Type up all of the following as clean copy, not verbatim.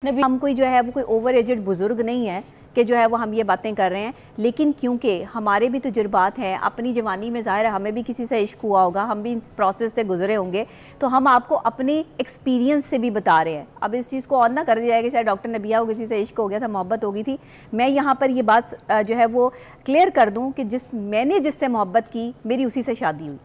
हम कोई जो है वो कोई ओवर एजेड बुजुर्ग नहीं है कि जो है वो हम ये बातें कर रहे हैं, लेकिन क्योंकि हमारे भी तजुर्बात हैं, अपनी जवानी में ज़ाहिर है हमें भी किसी से इश्क हुआ होगा, हम भी इस प्रोसेस से गुजरे होंगे, तो हम आपको अपनी एक्सपीरियंस से भी बता रहे हैं। अब इस चीज़ को और ना कर दिया जाए कि शायद डॉक्टर नबिया को किसी से इश्क हो गया था, मोहब्बत हो गई थी। मैं यहाँ पर ये बात जो है वो क्लियर कर दूँ कि मैंने जिससे मोहब्बत की मेरी उसी से शादी हुई,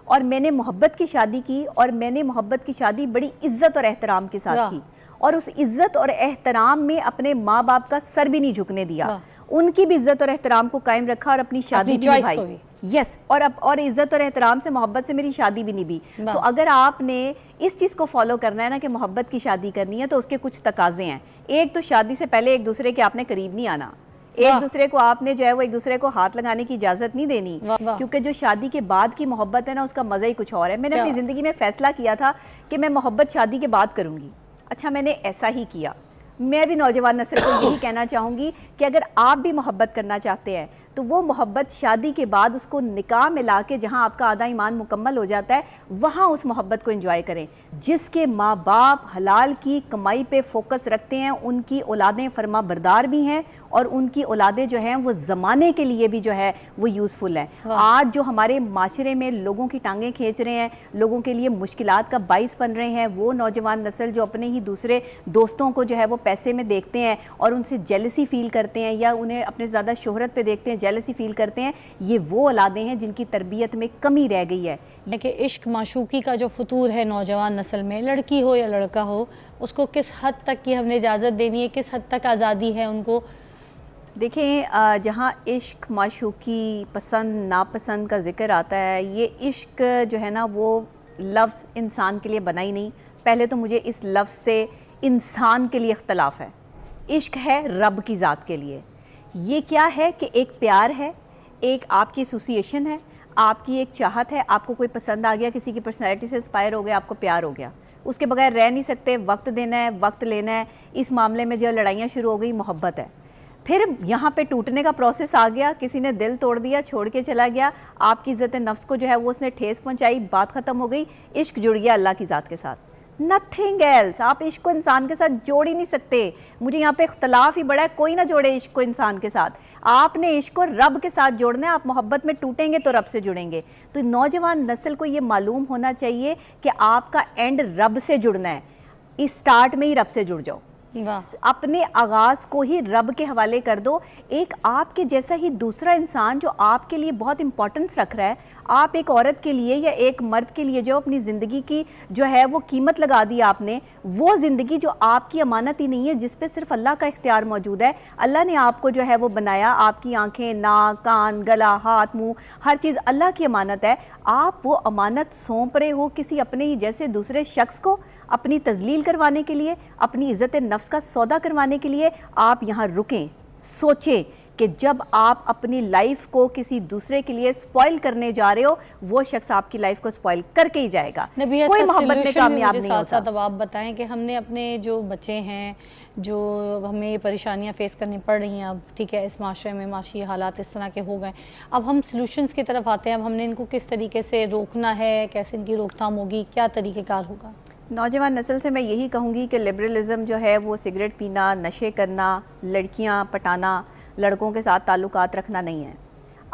और मैंने मोहब्बत की शादी की, और मैंने मोहब्बत की शादी बड़ी इज्जत और एहतराम के साथ की, और उस इज्जत और एहतराम में अपने माँ बाप का सर भी नहीं झुकने दिया, उनकी भी इज्जत और एहतराम को कायम रखा और अपनी शादी भी निभाई। यस, और इज्जत और एहतराम से मोहब्बत से मेरी शादी भी निभी। तो अगर आपने इस चीज़ को फॉलो करना है ना कि मोहब्बत की शादी करनी है, तो उसके कुछ तकाजे हैं। एक तो शादी से पहले एक दूसरे के आपने करीब नहीं आना, एक दूसरे को आपने जो है वो एक दूसरे को हाथ लगाने की इजाजत नहीं देनी, क्योंकि जो शादी के बाद की मोहब्बत है ना, उसका मजा ही कुछ और है। मैंने अपनी जिंदगी में फैसला किया था कि मैं मोहब्बत शादी के बाद करूंगी। अच्छा, मैंने ऐसा ही किया। मैं भी नौजवान नस्ल को यही कहना चाहूँगी कि अगर आप भी मोहब्बत करना चाहते हैं तो वो मोहब्बत शादी के बाद उसको निकाह में ला के जहाँ आपका आधा ईमान मुकम्मल हो जाता है, वहाँ उस मोहब्बत को एंजॉय करें। जिसके माँ बाप हलाल की कमाई पे फोकस रखते हैं, उनकी औलादें फरमा बरदार भी हैं, और उनकी औलादें जो हैं वो ज़माने के लिए भी जो है वो यूज़फुल हैं। आज जो हमारे माशरे में लोगों की टांगें खींच रहे हैं, लोगों के लिए मुश्किलात का बाइस बन रहे हैं, वो नौजवान नस्ल जो अपने ही दूसरे दोस्तों को जो है वो पैसे में देखते हैं और उनसे जेलसी फील करते हैं, या उन्हें अपने ज़्यादा शोहरत पे देखते हैं, जेलसी फील करते हैं, ये वो औलादें हैं जिनकी तरबियत में कमी रह गई है। देखिए, इश्क माशूकी का जो फतूर है नौजवान नस्ल में, लड़की हो या लड़का हो, उसको किस हद तक की हमने इजाज़त देनी है, किस हद तक आज़ादी है उनको? देखें, जहाँ इश्क माशूकी पसंद नापसंद का जिक्र आता है, ये इश्क जो है ना वो लफ्ज़ इंसान के लिए बना ही नहीं। पहले तो मुझे इस लफ्ज़ से इंसान के लिए इख्तलाफ है। इश्क है रब की ज़ात के लिए। ये क्या है कि एक प्यार है, एक आपकी एसोसिएशन है, आपकी एक चाहत है, आपको कोई पसंद आ गया, किसी की पर्सनैलिटी से इंस्पायर हो गया, आपको प्यार हो गया, उसके बगैर रह नहीं सकते, वक्त देना है, वक्त लेना है। इस मामले में जो लड़ाइयाँ शुरू हो गई, मोहब्बत है। फिर यहाँ पे टूटने का प्रोसेस आ गया, किसी ने दिल तोड़ दिया, छोड़ के चला गया, आपकी इज़्ज़त नफ्स को जो है वो उसने ठेस पहुँचाई, बात ख़त्म हो गई, इश्क जुड़ गया अल्लाह की ज़ात के साथ, नथिंग एल्स। आप इश्क को इंसान के साथ जोड़ ही नहीं सकते। मुझे यहाँ पे इख्तलाफ ही बड़ा है, कोई ना जोड़े इश्क को इंसान के साथ, आपने इश्क को रब के साथ जोड़ना है। आप मोहब्बत में टूटेंगे तो रब से जुड़ेंगे। तो नौजवान नस्ल को ये मालूम होना चाहिए कि आपका एंड रब से जुड़ना है। इस स्टार्ट में ही रब से जुड़ जाओ, अपने आगाज़ को ही रब के हवाले कर दो। एक आपके जैसा ही दूसरा इंसान जो आपके लिए बहुत इंपॉर्टेंस रख रहा है, आप एक औरत के लिए या एक मर्द के लिए जो अपनी ज़िंदगी की जो है वो कीमत लगा दी आपने, वो ज़िंदगी जो आपकी अमानत ही नहीं है, जिस पे सिर्फ अल्लाह का इख्तियार मौजूद है। अल्लाह ने आपको जो है वो बनाया, आपकी आंखें, नाक, कान, गला, हाथ, मुंह, हर चीज़ अल्लाह की अमानत है। आप वो अमानत सौंप रहे हो किसी अपने ही जैसे दूसरे शख्स को, अपनी तजलील करवाने के लिए, अपनी इज़्ज़त नफ्स का सौदा करवाने के लिए। आप यहाँ रुकें, सोचें कि जब आप अपनी लाइफ को किसी दूसरे के लिए स्पॉइल करने जा रहे हो, वो शख्स आपकी लाइफ को स्पॉइल करके ही जाएगा। कोई मोहब्बत में कामयाब नहीं होता। साथ-साथ अब आप बताएं कि हमने अपने जो बच्चे हैं, जो हमें परेशानियां फेस करनी पड़ रही हैं अब, ठीक है, इस माशरे में माशी हालात इस तरह के हो गए, अब हम सॉल्यूशंस की तरफ आते हैं। अब हमने इनको किस तरीके से रोकना है, कैसे इनकी रोकथाम होगी, क्या तरीक़ेकार होगा? नौजवान नस्ल से मैं यही कहूँगी कि लिबरलिज़म जो है वो सिगरेट पीना, नशे करना, लड़कियाँ पटाना, लड़कों के साथ ताल्लुकात रखना नहीं है।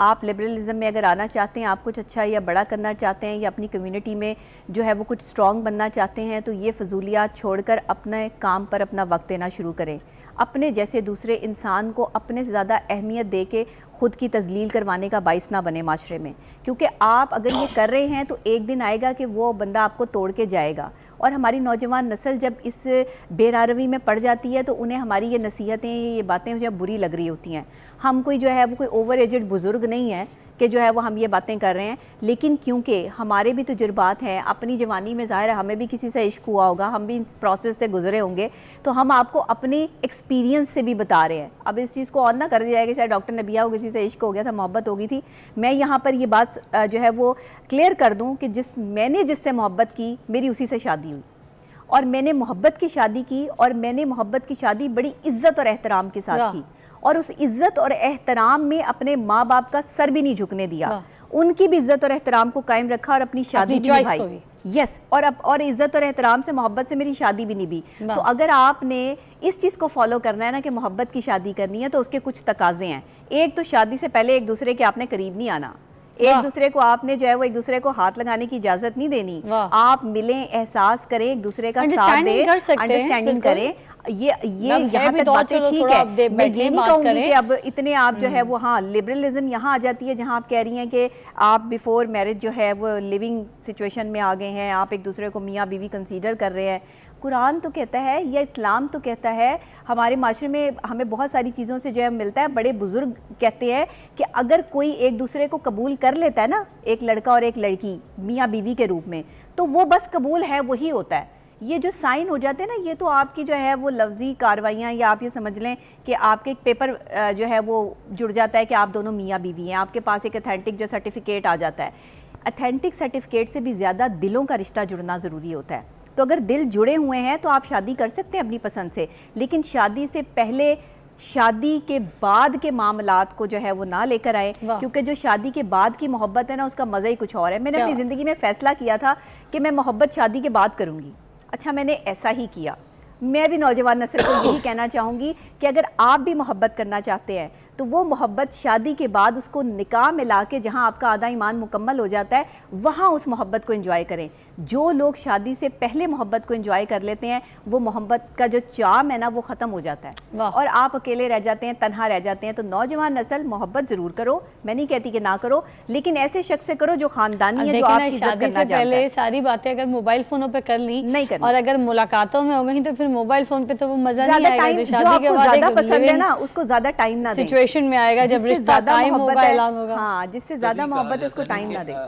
आप लिबरलिज़म में अगर आना चाहते हैं, आप कुछ अच्छा या बड़ा करना चाहते हैं, या अपनी कम्युनिटी में जो है वो कुछ स्ट्रॉन्ग बनना चाहते हैं, तो ये फजूलियात छोड़कर अपने काम पर अपना वक्त देना शुरू करें। अपने जैसे दूसरे इंसान को अपने से ज़्यादा अहमियत दे के ख़ुद की तजलील करवाने का बाइस ना बने माशरे में, क्योंकि आप अगर ये कर रहे हैं तो एक दिन आएगा कि वो बंदा आपको तोड़ के जाएगा। और हमारी नौजवान नस्ल जब इस बेरारवी में पड़ जाती है तो उन्हें हमारी ये नसीहतें, ये बातें जो बुरी लग रही होती हैं। हम कोई जो है वो कोई ओवर एजेड बुजुर्ग नहीं है कि जो है वो हम ये बातें कर रहे हैं, लेकिन क्योंकि हमारे भी तजुर्बात हैं, अपनी जवानी में ज़ाहिर है हमें भी किसी से इश्क हुआ होगा, हम भी इस प्रोसेस से गुजरे होंगे, तो हम आपको अपनी एक्सपीरियंस से भी बता रहे हैं। अब इस चीज़ को और ना कर दिया जाए कि शायद डॉक्टर नबिया को किसी से इश्क हो गया था, मोहब्बत हो गई थी। मैं यहाँ पर ये बात जो है वो क्लियर कर दूँ कि मैंने जिससे मोहब्बत की मेरी उसी से शादी हुई, और मैंने मोहब्बत की शादी की, और मैंने मोहब्बत की शादी बड़ी इज्जत और एहतराम के साथ की, और उस इज्जत और एहतराम में अपने माँ बाप का सर भी नहीं झुकने दिया, उनकी भी इज्जत और एहतराम को कायम रखा और अपनी शादी भी choice निभाई। को भी। यस, और इज्जत और एहतराम से, मोहब्बत से मेरी शादी भी निभी। वाह। तो अगर आपने इस चीज़ को फॉलो करना है ना कि मोहब्बत की शादी करनी है, तो उसके कुछ तकाजे हैं। एक तो शादी से पहले एक दूसरे के आपने करीब नहीं आना, एक वाह। दूसरे को आपने जो है वो एक दूसरे को हाथ लगाने की इजाजत नहीं देनी। वाह। आप मिलें, एहसास करें, एक दूसरे का साथ Understanding दें, कर सकते हैं, अंडरस्टैंडिंग बिल्कुल। करें। ये मतलब है यहाँ भी तक तो बातें चलो ठीक थोड़ा है। आप मैं बैठें, ये नहीं बात कहूँगी करें। कि अब इतने आप जो है वो, हाँ, लिबरलिज्म यहाँ आ जाती है जहाँ आप कह रही हैं कि आप बिफोर मैरिज जो है वो लिविंग सिचुएशन में आ गए हैं, आप एक दूसरे को मियाँ बीवी कंसीडर कर रहे हैं। कुरान तो कहता है, या इस्लाम तो कहता है, हमारे माशरे में हमें बहुत सारी चीज़ों से जो है मिलता है। बड़े बुजुर्ग कहते हैं कि अगर कोई एक दूसरे को कबूल कर लेता है ना, एक लड़का और एक लड़की मियाँ बीवी के रूप में, तो वो बस कबूल है, वही होता है। ये जो साइन हो जाते हैं ना, ये तो आपकी जो है वो लफ्जी कार्रवाइयाँ, या आप ये समझ लें कि आपके एक पेपर जो है वो जुड़ जाता है कि आप दोनों मियाँ बीवी हैं, आपके पास एक अथेंटिक जो सर्टिफिकेट आ जाता है। अथेंटिक सर्टिफिकेट से भी ज़्यादा दिलों का रिश्ता जुड़ना ज़रूरी होता है। तो अगर दिल जुड़े हुए हैं तो आप शादी कर सकते हैं अपनी पसंद से, लेकिन शादी से पहले, शादी के बाद के मामलात को जो है वो ना लेकर आए, क्योंकि जो शादी के बाद की मोहब्बत है ना, उसका मज़ा ही कुछ और है। मैंने अपनी ज़िंदगी में फ़ैसला किया था कि मैं मोहब्बत शादी के बाद करूँगी। अच्छा, मैंने ऐसा ही किया। मैं भी नौजवान नस्ल को यही कहना चाहूँगी कि अगर आप भी मोहब्बत करना चाहते हैं तो वो मोहब्बत शादी के बाद उसको निकाह में ला के, जहाँ आपका आधा ईमान मुकम्मल हो जाता है, वहाँ उस मोहब्बत को एंजॉय करें। जो लोग शादी से पहले मोहब्बत को एंजॉय कर लेते हैं, वो मोहब्बत का जो चाम है ना वो ख़त्म हो जाता है और आप अकेले रह जाते हैं, तन्हा रह जाते हैं। तो नौजवान नस्ल, मोहब्बत ज़रूर करो, मैं नहीं कहती कि ना करो, लेकिन ऐसे शख्स से करो जो ख़ानदानी है, जो आपकी इज्जत करना जानता है। पहले सारी बातें अगर मोबाइल फ़ोनों पे कर ली नहीं करनी, और अगर मुलाकातों में हो गई तो फिर मोबाइल फ़ोन पे तो वो मज़ा नहीं आएगा। जो आपको ज़्यादा पसंद है ना, उसको ज़्यादा टाइम ना दें। सिचुएशन में आएगा जब रिश्ता कायम होगा, ऐलान होगा। हाँ, जिससे ज़्यादा मोहब्बत है उसको टाइम ना दें।